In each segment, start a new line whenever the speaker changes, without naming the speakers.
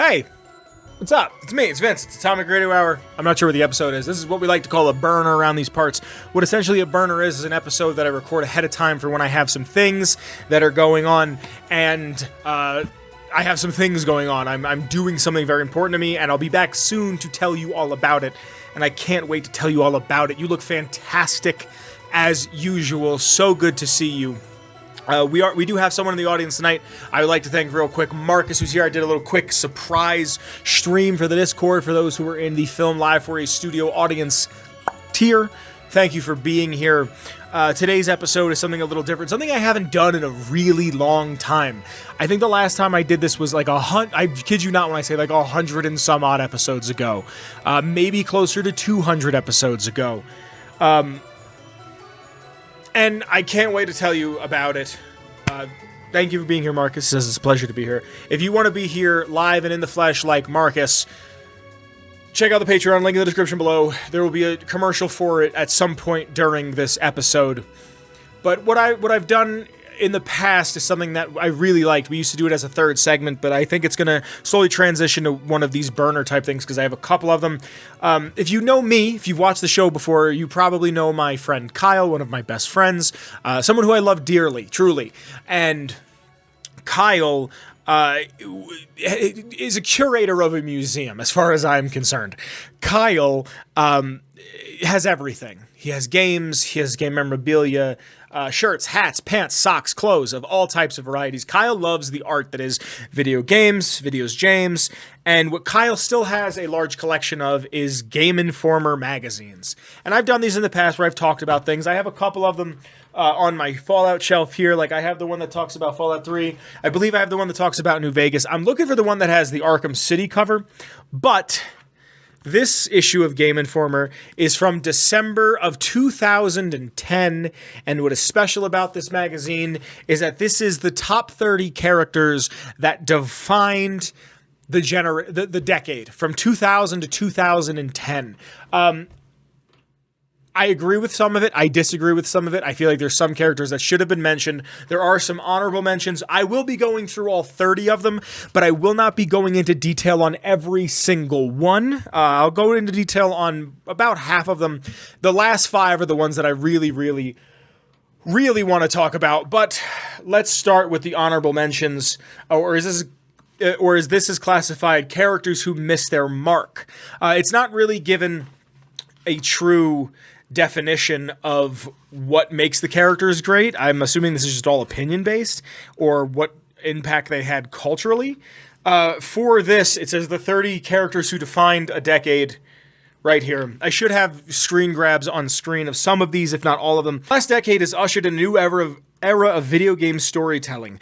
Hey, what's up? It's me, it's Vince. It's Atomic Radio Hour. I'm not sure what the episode is. This is what we like to call a burner around these parts. What essentially a burner is an episode that I record ahead of time for when I have some things that are going on, and I have some things going on. I'm doing something very important to me, and I'll be back soon to tell you all about it, and I can't wait to tell you all about it. You look fantastic as usual. So good to see you. We do have someone in the audience tonight. I would like to thank real quick Marcus, who's here. I did a little quick surprise stream for the Discord for those who were in the Film Live for a Studio audience tier. Thank you for being here. Today's episode is something a little different, something I haven't done in a really long time. I think the last time I did this was like I kid you not when I say like 100 and some odd episodes ago. Maybe closer to 200 episodes ago. And I can't wait to tell you about it. Thank you for being here, Marcus. It says it's a pleasure to be here. If you want to be here live and in the flesh like Marcus, check out the Patreon, link in the description below. There will be a commercial for it at some point during this episode. But what I've done in the past is something that I really liked. We used to do it as a third segment, but I think it's going to slowly transition to one of these burner type things because I have a couple of them. If you know me, if you've watched the show before, you probably know my friend Kyle, one of my best friends, someone who I love dearly, truly. And Kyle is a curator of a museum, as far as I'm concerned. Kyle has everything. He has games, he has game memorabilia, shirts, hats, pants, socks, clothes of all types of varieties. Kyle loves the art that is video games, Videos James, and what Kyle still has a large collection of is Game Informer magazines. And I've done these in the past where I've talked about things. I have a couple of them on my Fallout shelf here. Like I have the one that talks about Fallout 3. I believe I have the one that talks about New Vegas. I'm looking for the one that has the Arkham City cover, but this issue of Game Informer is from December of 2010, and what is special about this magazine is that this is the top 30 characters that defined the decade from 2000 to 2010. I agree with some of it. I disagree with some of it. I feel like there's some characters that should have been mentioned. There are some honorable mentions. I will be going through all 30 of them, but I will not be going into detail on every single one. I'll go into detail on about half of them. The last 5 are the ones that I really want to talk about, but let's start with the honorable mentions, or is this classified characters who missed their mark. It's not really given a true definition of what makes the characters great. I'm assuming this is just all opinion-based, or what impact they had culturally. For this, it says the 30 characters who defined a decade right here. I should have screen grabs on screen of some of these, if not all of them. Last decade has ushered a new era of video game storytelling,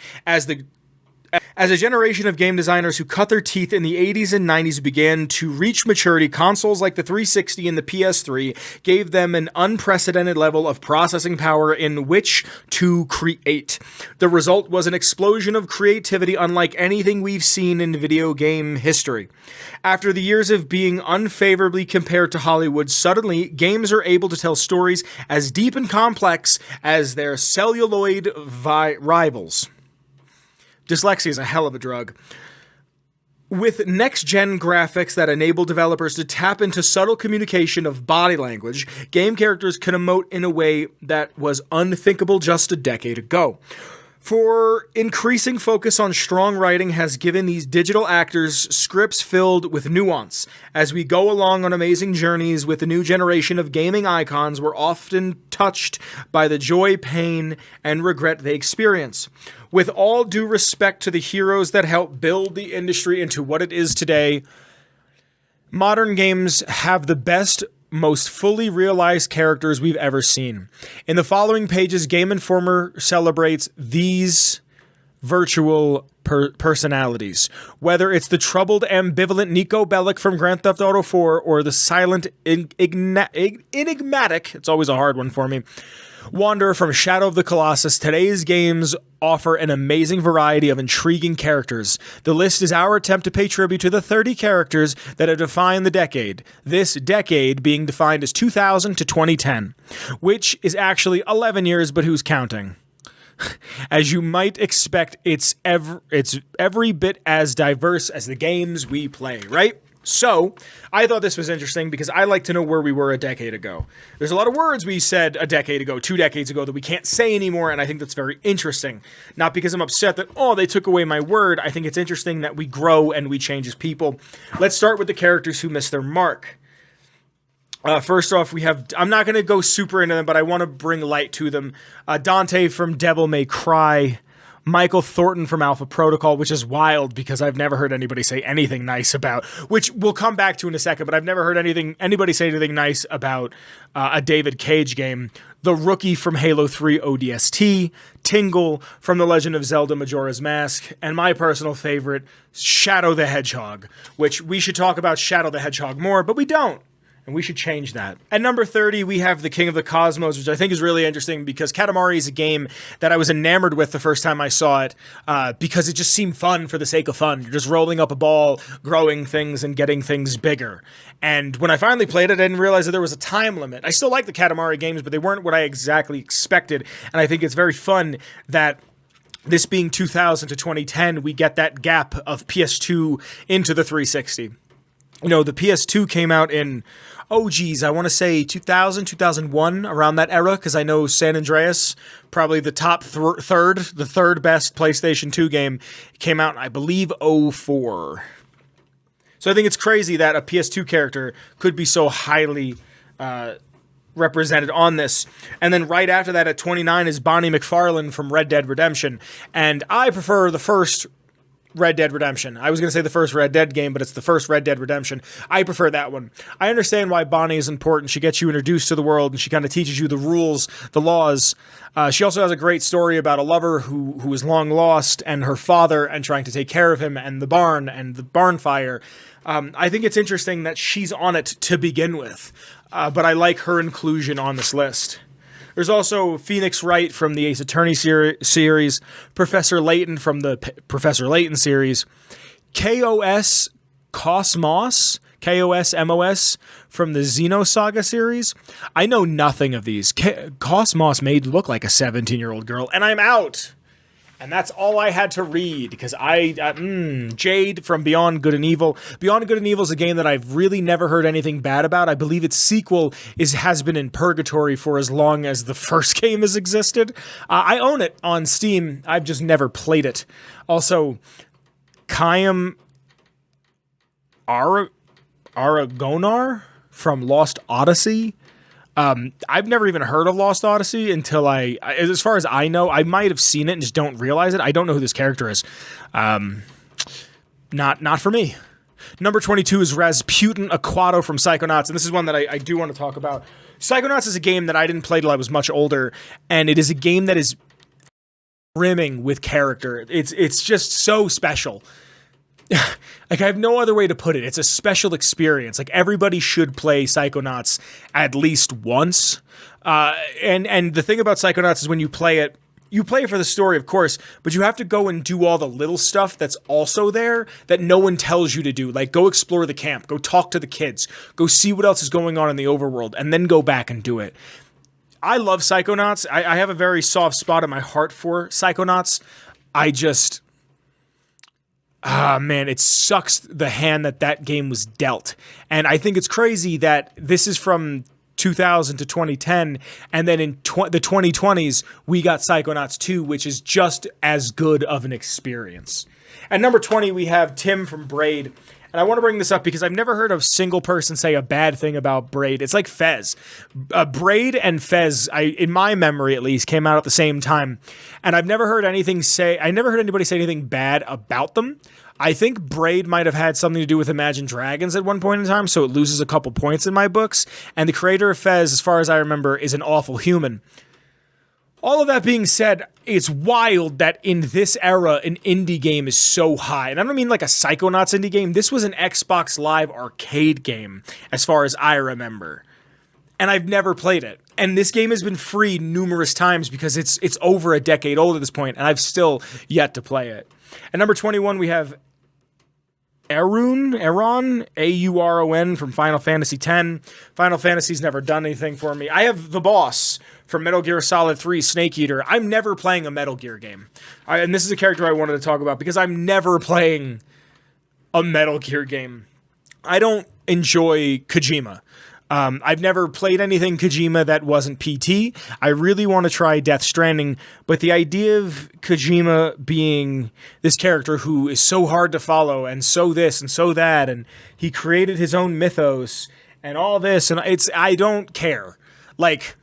as a generation of game designers who cut their teeth in the 80s and 90s began to reach maturity. Consoles like the 360 and the PS3 gave them an unprecedented level of processing power in which to create. The result was an explosion of creativity unlike anything we've seen in video game history. After the years of being unfavorably compared to Hollywood, suddenly games are able to tell stories as deep and complex as their celluloid rivals. Dyslexia is a hell of a drug. With next-gen graphics that enable developers to tap into subtle communication of body language, game characters can emote in a way that was unthinkable just a decade ago. For increasing focus on strong writing has given these digital actors scripts filled with nuance. As we go along on amazing journeys with the new generation of gaming icons, we're often touched by the joy, pain, and regret they experience. With all due respect to the heroes that helped build the industry into what it is today, modern games have the best, most fully realized characters we've ever seen. In the following pages, Game Informer celebrates these virtual personalities. Whether it's the troubled, ambivalent Nico Bellic from Grand Theft Auto 4 or the silent, enigmatic, it's always a hard one for me, Wanderer from Shadow of the Colossus, today's games offer an amazing variety of intriguing characters. The list is our attempt to pay tribute to the 30 characters that have defined the decade. This decade being defined as 2000 to 2010, which is actually 11 years, but who's counting? As you might expect, it's every bit as diverse as the games we play, right? So, I thought this was interesting because I like to know where we were a decade ago. There's a lot of words we said a decade ago, 2 decades ago, that we can't say anymore, and I think that's very interesting. Not because I'm upset that, oh, they took away my word. I think it's interesting that we grow and we change as people. Let's start with the characters who missed their mark. First off, we have, I'm not going to go super into them, but I want to bring light to them. Dante from Devil May Cry. Michael Thornton from Alpha Protocol, which is wild because I've never heard anybody say anything nice about, which we'll come back to in a second, but I've never heard anybody say anything nice about a David Cage game. The Rookie from Halo 3 ODST, Tingle from The Legend of Zelda Majora's Mask, and my personal favorite, Shadow the Hedgehog, which we should talk about Shadow the Hedgehog more, but we don't. And we should change that. At number 30, we have The King of the Cosmos, which I think is really interesting because Katamari is a game that I was enamored with the first time I saw it because it just seemed fun for the sake of fun. You're just rolling up a ball, growing things, and getting things bigger. And when I finally played it, I didn't realize that there was a time limit. I still like the Katamari games, but they weren't what I exactly expected. And I think it's very fun that this being 2000 to 2010, we get that gap of PS2 into the 360. You know, the PS2 came out in, I want to say 2000, 2001, around that era, because I know San Andreas, probably the top the third best PlayStation 2 game, came out in, I believe, 2004. So I think it's crazy that a PS2 character could be so highly represented on this. And then right after that, at 29, is Bonnie McFarlane from Red Dead Redemption. And I prefer the first Red Dead Redemption. I was going to say the first Red Dead game, but it's the first Red Dead Redemption. I prefer that one. I understand why Bonnie is important. She gets you introduced to the world, and she kind of teaches you the rules, the laws. She also has a great story about a lover who is long lost, and her father, and trying to take care of him, and the barn fire. I think it's interesting that she's on it to begin with, but I like her inclusion on this list. There's also Phoenix Wright from the Ace Attorney series, Professor Layton from the Professor Layton series, KOS Cosmos from the Xenosaga series. I know nothing of these. Cosmos made look like a 17-year-old girl, and I'm out. And that's all I had to read, because Jade from Beyond Good and Evil. Beyond Good and Evil is a game that I've really never heard anything bad about. I believe its sequel has been in purgatory for as long as the first game has existed. I own it on Steam. I've just never played it. Also, Kayam Aragonar from Lost Odyssey. I've never even heard of Lost Odyssey until as far as I know, I might have seen it and just don't realize it. I don't know who this character is. Not for me. Number 22 is Rasputin Aquato from Psychonauts, and this is one that I do want to talk about. Psychonauts is a game that I didn't play till I was much older, and it is a game that is brimming with character. It's just so special. Like, I have no other way to put it. It's a special experience. Like, everybody should play Psychonauts at least once. And the thing about Psychonauts is when you play it for the story, of course, but you have to go and do all the little stuff that's also there that no one tells you to do. Like, go explore the camp, go talk to the kids, go see what else is going on in the overworld, and then go back and do it. I love Psychonauts. I have a very soft spot in my heart for Psychonauts. Man, it sucks the hand that game was dealt. And I think it's crazy that this is from 2000 to 2010, and then in the 2020s, we got Psychonauts 2, which is just as good of an experience. At number 20, we have Tim from Braid. And I want to bring this up because I've never heard a single person say a bad thing about Braid. It's like Fez. Braid and Fez, in my memory at least, came out at the same time. And I never heard anybody say anything bad about them. I think Braid might have had something to do with Imagine Dragons at one point in time, so it loses a couple points in my books. And the creator of Fez, as far as I remember, is an awful human. All of that being said, it's wild that in this era, an indie game is so high. And I don't mean like a Psychonauts indie game. This was an Xbox Live arcade game, as far as I remember. And I've never played it. And this game has been free numerous times because it's over a decade old at this point, and I've still yet to play it. At number 21, we have Aron, A-U-R-O-N from Final Fantasy X. Final Fantasy's never done anything for me. I have the boss from Metal Gear Solid 3, Snake Eater. I'm never playing a Metal Gear game. And this is a character I wanted to talk about because I'm never playing a Metal Gear game. I don't enjoy Kojima. I've never played anything Kojima that wasn't PT. I really want to try Death Stranding, but the idea of Kojima being this character who is so hard to follow and so this and so that, and he created his own mythos and all this, and I don't care. Like,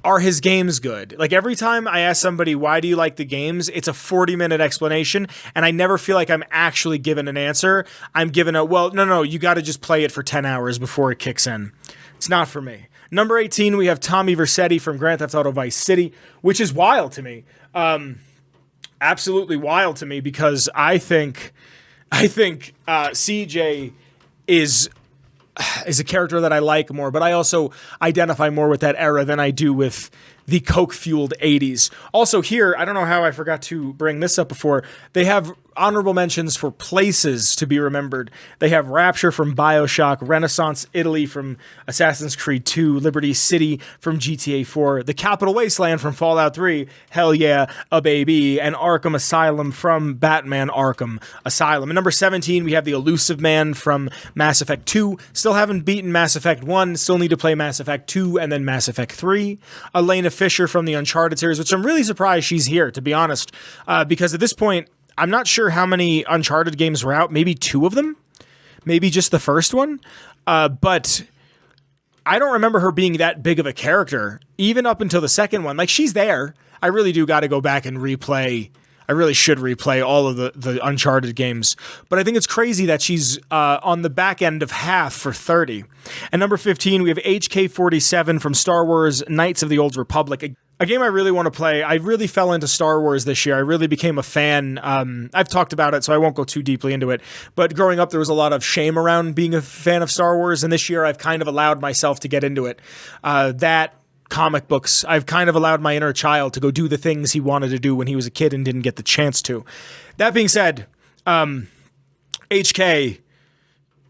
are his games good? Like, every time I ask somebody, why do you like the games? It's a 40-minute explanation, and I never feel like I'm actually given an answer. I'm given a, well, no, you got to just play it for 10 hours before it kicks in. It's not for me. Number 18, we have Tommy Vercetti from Grand Theft Auto Vice City, which is wild to me. Absolutely wild to me, because I think CJ is a character that I like more, but I also identify more with that era than I do with the coke-fueled 80s. Also here, I don't know how I forgot to bring this up before, they have honorable mentions for places to be remembered. They have Rapture from BioShock, Renaissance Italy from Assassin's Creed 2, Liberty City from GTA 4, The Capital Wasteland from Fallout 3, hell yeah, a baby, and Arkham Asylum from Batman Arkham Asylum. And number 17, we have The Elusive Man from Mass Effect 2. Still haven't beaten Mass Effect 1, still need to play Mass Effect 2 and then Mass Effect 3. Elena Fisher from the Uncharted series, which I'm really surprised she's here, to be honest, because at this point, I'm not sure how many Uncharted games were out. Maybe 2 of them? Maybe just the first one? But I don't remember her being that big of a character, even up until the second one. Like, she's there. I really do got to go back and replay. I really should replay all of the Uncharted games. But I think it's crazy that she's on the back end of half for 30. And number 15, we have HK-47 from Star Wars Knights of the Old Republic. A game I really want to play. I really fell into Star Wars this year. I really became a fan. I've talked about it, so I won't go too deeply into it. But growing up, there was a lot of shame around being a fan of Star Wars, and this year I've kind of allowed myself to get into it. Comic books, I've kind of allowed my inner child to go do the things he wanted to do when he was a kid and didn't get the chance to. That being said, HK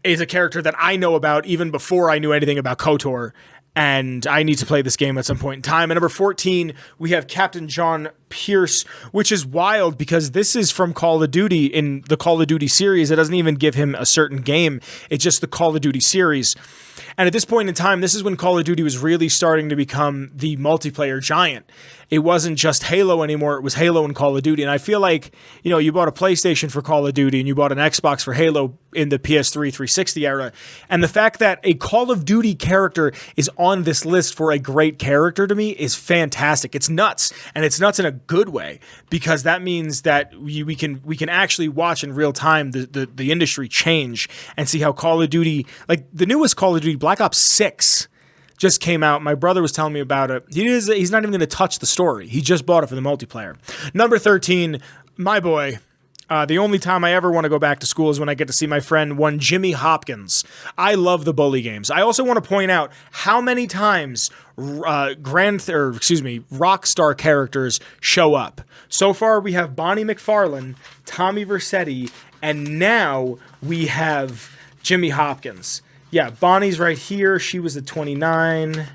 is a character that I know about even before I knew anything about KOTOR, and I need to play this game at some point in time. And number 14, we have Captain John Pierce, which is wild because this is from Call of Duty. In the Call of Duty series, it doesn't even give him a certain game. It's just the Call of Duty series. And at this point in time, this is when Call of Duty was really starting to become the multiplayer giant. It wasn't just Halo anymore. It was Halo and Call of Duty. And I feel like, you bought a PlayStation for Call of Duty and you bought an Xbox for Halo in the PS3 360 era. And the fact that a Call of Duty character is on this list for a great character to me is fantastic. It's nuts. And it's nuts in a good way, because that means that we can actually watch in real time the industry change and see how Call of Duty, like the newest Call of Duty, Black Ops 6, just came out. My brother was telling me about it. He's not even going to touch the story. He just bought it for the multiplayer. Number 13, my boy. The only time I ever want to go back to school is when I get to see my friend, one Jimmy Hopkins. I love the bully games. I also want to point out how many times Rockstar characters show up. So far, we have Bonnie McFarlane, Tommy Vercetti, and now we have Jimmy Hopkins. Yeah, Bonnie's right here. She was at 29.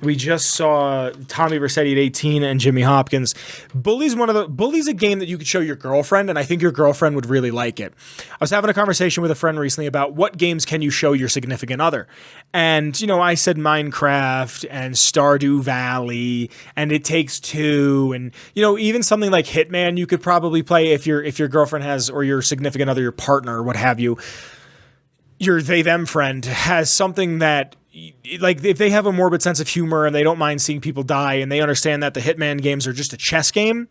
We just saw Tommy Vercetti at 18 and Jimmy Hopkins. Bully's a game that you could show your girlfriend, and I think your girlfriend would really like it. I was having a conversation with a friend recently about what games can you show your significant other. And, I said Minecraft and Stardew Valley and It Takes Two, and, even something like Hitman you could probably play if your girlfriend has, or your significant other, your partner, or what have you, your they-them friend has something that, like, if they have a morbid sense of humor and they don't mind seeing people die and they understand that the Hitman games are just a chess game,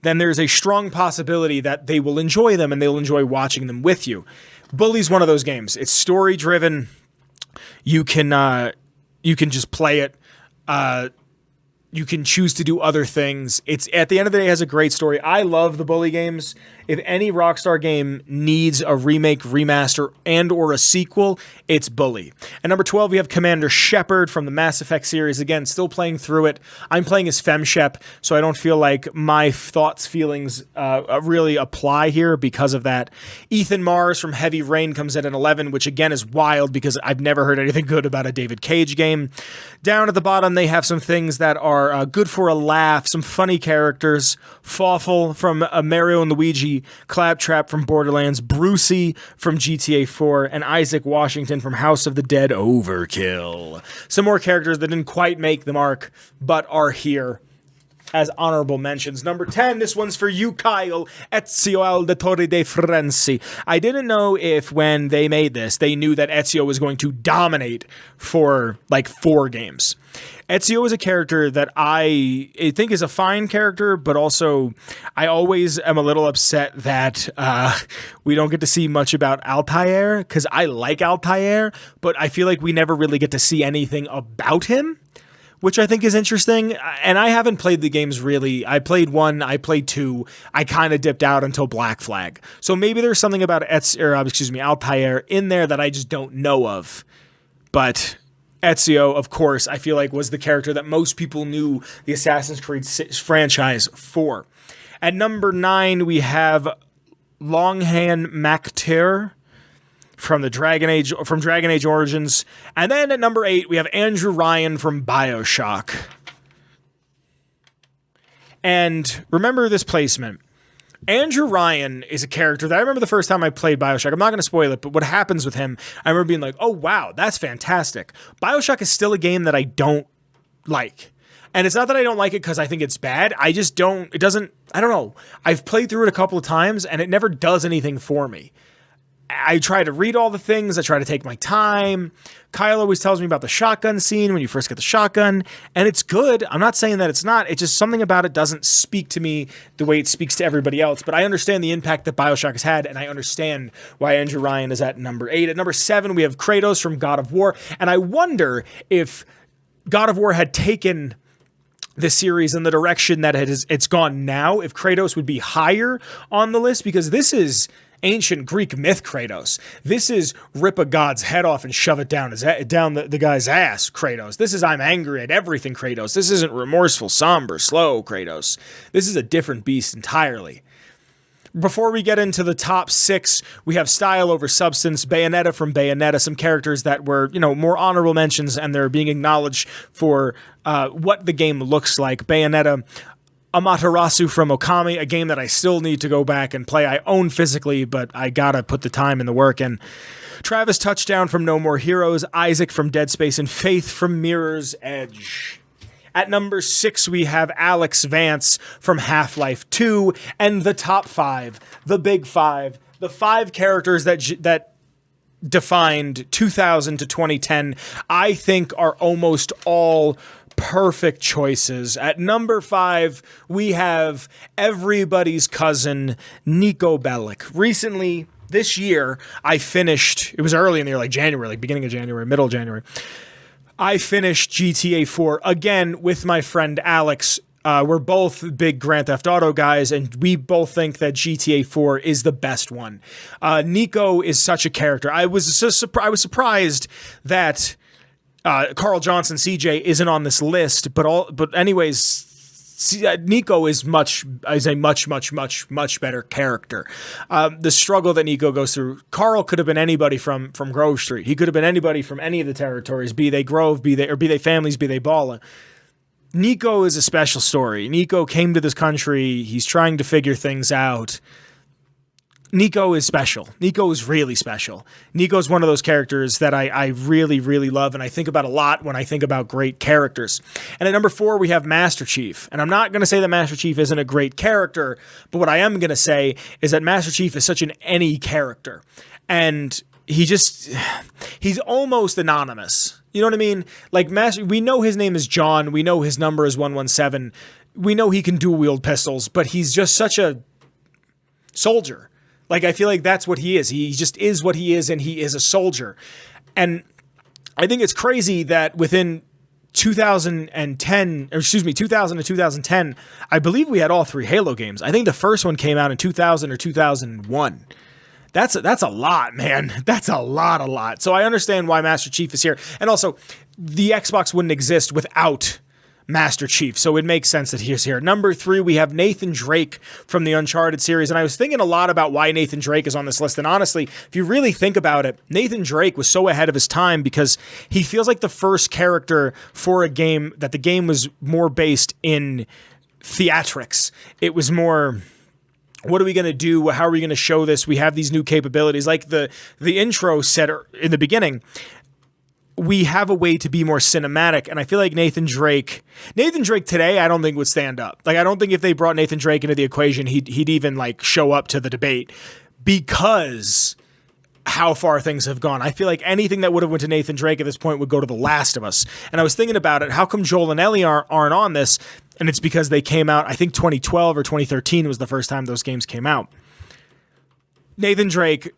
then there's a strong possibility that they will enjoy them and they'll enjoy watching them with you. Bully's one of those games. It's story-driven. You can just play it. You can choose to do other things. It's at the end of the day, it has a great story. I love the Bully games. If any Rockstar game needs a remake, remaster, and or a sequel, it's Bully. At number 12, we have Commander Shepard from the Mass Effect series. Again, still playing through it. I'm playing as FemShep, so I don't feel like my feelings really apply here because of that. Ethan Mars from Heavy Rain comes in at 11, which again is wild because I've never heard anything good about a David Cage game. Down at the bottom, they have some things that are good for a laugh, some funny characters. Fawful from Mario and Luigi, Claptrap from Borderlands, Brucey from GTA 4, and Isaac Washington from House of the Dead Overkill. Some more characters that didn't quite make the mark, but are here as honorable mentions. Number 10, this one's for you, Kyle. Ezio Auditore dei Frenzy. I didn't know if when they made this, they knew that Ezio was going to dominate for like 4 games. Ezio is a character that I think is a fine character, but also I always am a little upset that we don't get to see much about Altair, because I like Altair, but I feel like we never really get to see anything about him, which I think is interesting. And I haven't played the games really. I played 1, I played 2. I kind of dipped out until Black Flag. So maybe there's something about Altair in there that I just don't know of. But Ezio, of course, I feel like was the character that most people knew the Assassin's Creed franchise for. At number 9, we have Longhand Mactair from Dragon Age Origins. And then at number 8, we have Andrew Ryan from BioShock. And remember this placement. Andrew Ryan is a character that I remember the first time I played BioShock. I'm not going to spoil it, but what happens with him, I remember being like, oh, wow, that's fantastic. BioShock is still a game that I don't like. And it's not that I don't like it because I think it's bad. I don't know. I've played through it a couple of times and it never does anything for me. I try to read all the things. I try to take my time. Kyle always tells me about the shotgun scene when you first get the shotgun, and it's good. I'm not saying that it's not. It's just something about it doesn't speak to me the way it speaks to everybody else, but I understand the impact that BioShock has had, and I understand why Andrew Ryan is at number 8. At number 7, we have Kratos from God of War, and I wonder if God of War had taken the series in the direction that it's gone now, if Kratos would be higher on the list, because this is ancient Greek myth Kratos. This is rip a god's head off and shove it down the guy's ass Kratos. This is I'm angry at everything Kratos. This isn't remorseful, somber, slow Kratos. This is a different beast entirely. Before we get into the top 6, we have style over substance. Bayonetta from Bayonetta, some characters that were, more honorable mentions, and they're being acknowledged for what the game looks like. Bayonetta. Amaterasu from Okami, a game that I still need to go back and play. I own physically, but I gotta put the time in the work. And Travis Touchdown from No More Heroes, Isaac from Dead Space, and Faith from Mirror's Edge. At number 6, we have Alex Vance from Half-Life 2, and the top 5, the big 5, the 5 characters that defined 2000 to 2010, I think are almost all perfect choices. At number 5, we have everybody's cousin, Nico Bellic. Recently, this year, I finished, it was early in the year, like January, like beginning of January, middle of January. I finished GTA 4 again with my friend Alex. We're both big Grand Theft Auto guys, and we both think that GTA 4 is the best one. Nico is such a character. I was surprised that Carl Johnson, CJ, isn't on this list, but anyways, Nico is a much better character. The struggle that Nico goes through. Carl could have been anybody from Grove Street. He could have been anybody from any of the territories, be they Grove, be they families, be they Bala. Nico is a special story. Nico came to this country. He's trying to figure things out. Nico is special. Nico is really special. Nico is one of those characters that I really, really love, and I think about a lot when I think about great characters. And at number 4, we have Master Chief. And I'm not going to say that Master Chief isn't a great character, but what I am going to say is that Master Chief is such an any character. And he's almost anonymous. You know what I mean? Like, we know his name is John. We know his number is 117. We know he can dual-wield pistols, but he's just such a soldier. Like, I feel like that's what he is. He just is what he is, and he is a soldier. And I think it's crazy that within 2010, or excuse me, 2000 to 2010, I believe we had all 3 Halo games. I think the first one came out in 2000 or 2001. That's a lot, man. That's a lot. So I understand why Master Chief is here. And also, the Xbox wouldn't exist without Master Chief, so it makes sense that he's here. Number 3, we have Nathan Drake from the Uncharted series, and I was thinking a lot about why Nathan Drake is on this list, and honestly, if you really think about it, Nathan Drake was so ahead of his time because he feels like the first character for a game that the game was more based in theatrics. It was more, what are we going to do? How are we going to show this? We have these new capabilities. Like the intro said in the beginning, we have a way to be more cinematic, and I feel like Nathan Drake today, I don't think would stand up. Like, I don't think if they brought Nathan Drake into the equation, he'd even like show up to the debate because how far things have gone. I feel like anything that would have went to Nathan Drake at this point would go to The Last of Us. And I was thinking about it, how come Joel and Ellie aren't on this? And it's because they came out, I think 2012 or 2013 was the first time those games came out. Nathan Drake,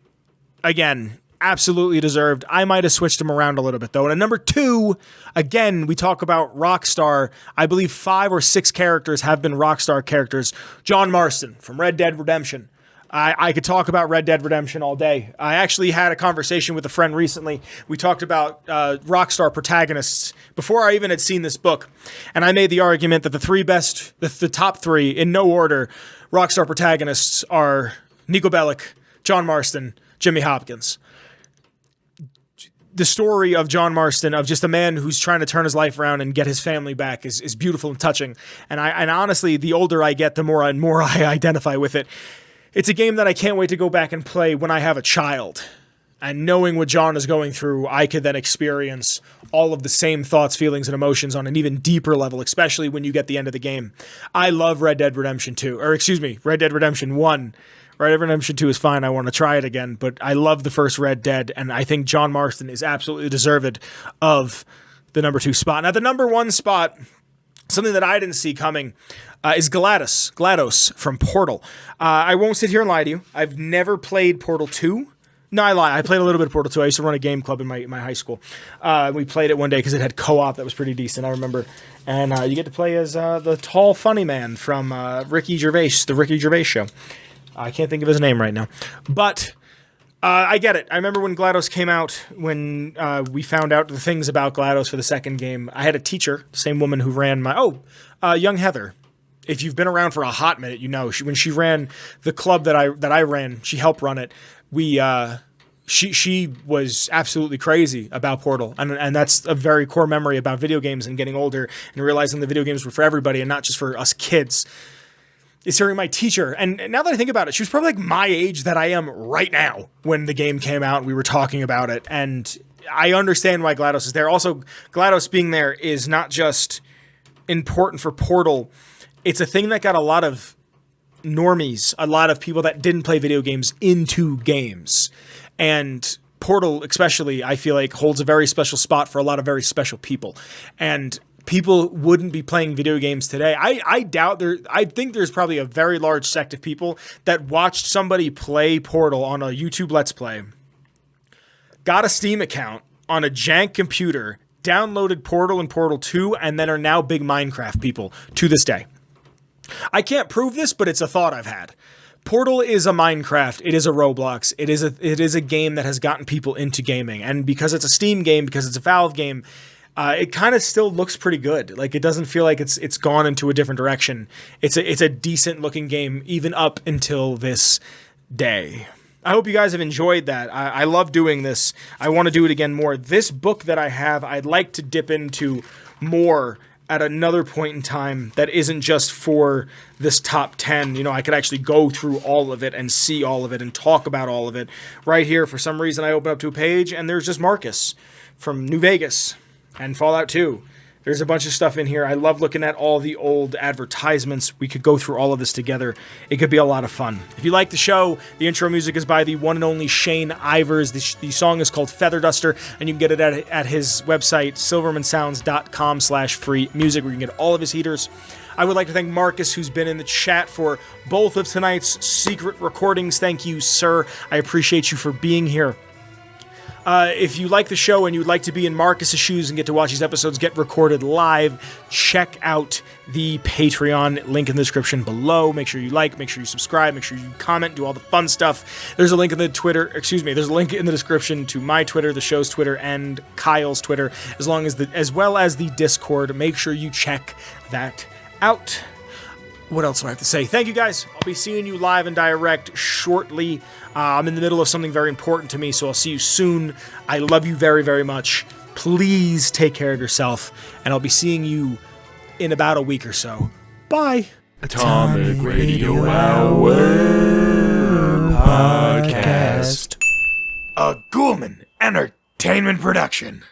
again, absolutely deserved. I might have switched him around a little bit, though. And at number 2, again, we talk about Rockstar. I believe 5 or 6 characters have been Rockstar characters. John Marston from Red Dead Redemption. I could talk about Red Dead Redemption all day. I actually had a conversation with a friend recently. We talked about Rockstar protagonists before I even had seen this book. And I made the argument that the top 3, in no order, Rockstar protagonists are Niko Bellic, John Marston, Jimmy Hopkins. The story of John Marston, of just a man who's trying to turn his life around and get his family back, is beautiful and touching. And honestly, the older I get, the more and more I identify with it. It's a game that I can't wait to go back and play when I have a child. And knowing what John is going through, I could then experience all of the same thoughts, feelings, and emotions on an even deeper level, especially when you get the end of the game. I love Red Dead Redemption 2, Red Dead Redemption 1. Red Dead Redemption 2 is fine. I want to try it again, but I love the first Red Dead, and I think John Marston is absolutely deserved of the number 2 spot. Now, the number 1 spot, something that I didn't see coming, is GLaDOS from Portal. I won't sit here and lie to you. I've never played Portal 2. No, I lie. I played a little bit of Portal 2. I used to run a game club in my high school. We played it one day because it had co-op that was pretty decent, I remember. And you get to play as the tall, funny man from Ricky Gervais, the Ricky Gervais Show. I can't think of his name right now. But I get it. I remember when GLaDOS came out, when we found out the things about GLaDOS for the second game. I had a teacher, the same woman who ran young Heather. If you've been around for a hot minute, you know, when she ran the club that I ran, she helped run it. She was absolutely crazy about Portal, and that's a very core memory about video games and getting older and realizing the video games were for everybody and not just for us kids. Is hearing my teacher, and now that I think about it, she was probably like my age that I am right now when the game came out and we were talking about it, and I understand why GLaDOS is there. Also, GLaDOS being there is not just important for Portal, it's a thing that got a lot of normies, a lot of people that didn't play video games into games, and Portal especially, I feel like, holds a very special spot for a lot of very special people, and people wouldn't be playing video games today. I think there's probably a very large sect of people that watched somebody play Portal on a YouTube Let's Play, got a Steam account on a jank computer, downloaded Portal and Portal 2, and then are now big Minecraft people to this day. I can't prove this, but it's a thought I've had. Portal is a Minecraft. It is a Roblox. It is a game that has gotten people into gaming, and because it's a Steam game, because it's a Valve game, it kind of still looks pretty good. Like, it doesn't feel like it's gone into a different direction. It's a decent looking game even up until this day. I hope you guys have enjoyed that. I love doing this. I want to do it again more. This book that I have, I'd like to dip into more at another point in time that isn't just for this top 10. You know, I could actually go through all of it and see all of it and talk about all of it. Right here, for some reason, I open up to a page and there's just Marcus from New Vegas and Fallout 2. There's a bunch of stuff in here. I love looking at all the old advertisements. We could go through all of this together. It could be a lot of fun. If you like the show, the intro music is by the one and only Shane Ivers. The song is called Feather Duster, and you can get it at his website, silvermansounds.com/free music, where you can get all of his heaters. I would like to thank Marcus, who's been in the chat for both of tonight's secret recordings. Thank you, sir. I appreciate you for being here. If you like the show and you'd like to be in Marcus's shoes and get to watch these episodes get recorded live, check out the Patreon link in the description below. Make sure you like, make sure you subscribe, make sure you comment, do all the fun stuff. There's a link in the there's a link in the description to my Twitter, the show's Twitter, and Kyle's Twitter, as well as the Discord. Make sure you check that out. What else do I have to say? Thank you, guys. I'll be seeing you live and direct shortly. I'm in the middle of something very important to me, so I'll see you soon. I love you very, very much. Please take care of yourself, and I'll be seeing you in about a week or so. Bye.
Atomic Radio Hour Podcast.
A Ghoulman Entertainment production.